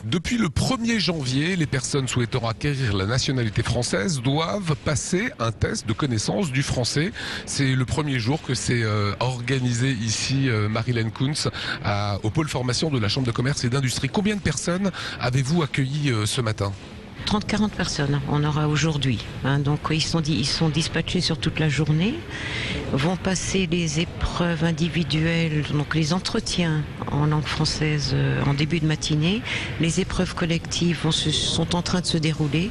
Depuis le 1er janvier, les personnes souhaitant acquérir la nationalité française doivent passer un test de connaissance du français. C'est le premier jour que c'est organisé ici, Marilène Kuntz, au pôle formation de la Chambre de commerce et d'industrie. Combien de personnes avez-vous accueilli ce matin ? 30-40 personnes, on aura aujourd'hui. Donc ils sont dispatchés sur toute la journée, vont passer les épreuves individuelles, donc les entretiens en langue française en début de matinée. Les épreuves collectives sont en train de se dérouler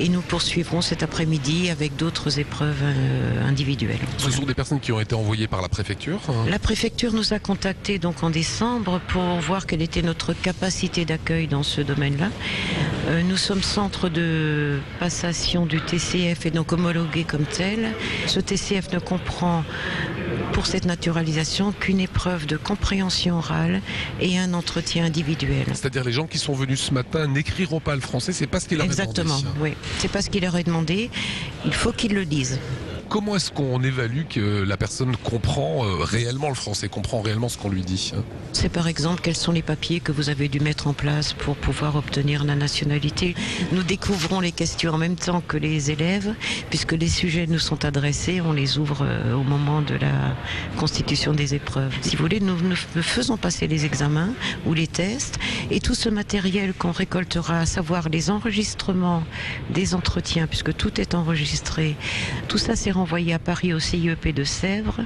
et nous poursuivrons cet après-midi avec d'autres épreuves individuelles. Ce sont des personnes qui ont été envoyées par la préfecture ? La préfecture nous a contactés donc en décembre pour voir quelle était notre capacité d'accueil dans ce domaine-là. Nous sommes centre de passation du TCF et donc homologué comme tel. Ce TCF ne comprend pour cette naturalisation qu'une épreuve de compréhension orale et un entretien individuel. C'est-à-dire les gens qui sont venus ce matin n'écriront pas le français, c'est pas ce qu'il leur est demandé. Exactement, oui. C'est pas ce qu'il leur est demandé. Il faut qu'ils le disent. Comment est-ce qu'on évalue que la personne comprend réellement le français, comprend réellement ce qu'on lui dit ? C'est par exemple quels sont les papiers que vous avez dû mettre en place pour pouvoir obtenir la nationalité. Nous découvrons les questions en même temps que les élèves, puisque les sujets nous sont adressés, on les ouvre au moment de la constitution des épreuves. Si vous voulez, nous faisons passer les examens ou les tests, et tout ce matériel qu'on récoltera, à savoir les enregistrements des entretiens, puisque tout est enregistré, tout ça c'est envoyé à Paris au CIEP de Sèvres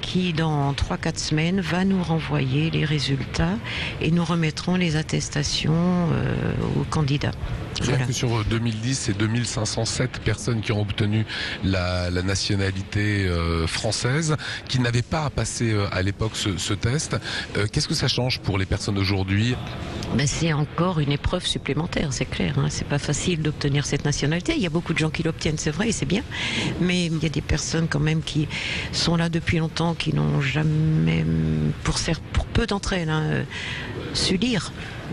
qui dans 3-4 semaines va nous renvoyer les résultats et nous remettrons les attestations aux candidats. Rien que sur 2010, c'est 2507 personnes qui ont obtenu la nationalité française, qui n'avaient pas à passer à l'époque ce test. Qu'est-ce que ça change pour les personnes aujourd'hui ? C'est encore une épreuve supplémentaire, c'est clair. C'est pas facile d'obtenir cette nationalité. Il y a beaucoup de gens qui l'obtiennent, c'est vrai, et c'est bien. Mais il y a des personnes quand même qui sont là depuis longtemps, qui n'ont jamais, pour peu d'entre elles, su lire.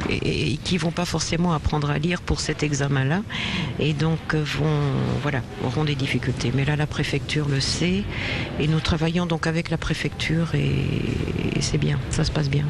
Et qui vont pas forcément apprendre à lire pour cet examen-là, et donc auront des difficultés. Mais là, la préfecture le sait, et nous travaillons donc avec la préfecture, et c'est bien, ça se passe bien.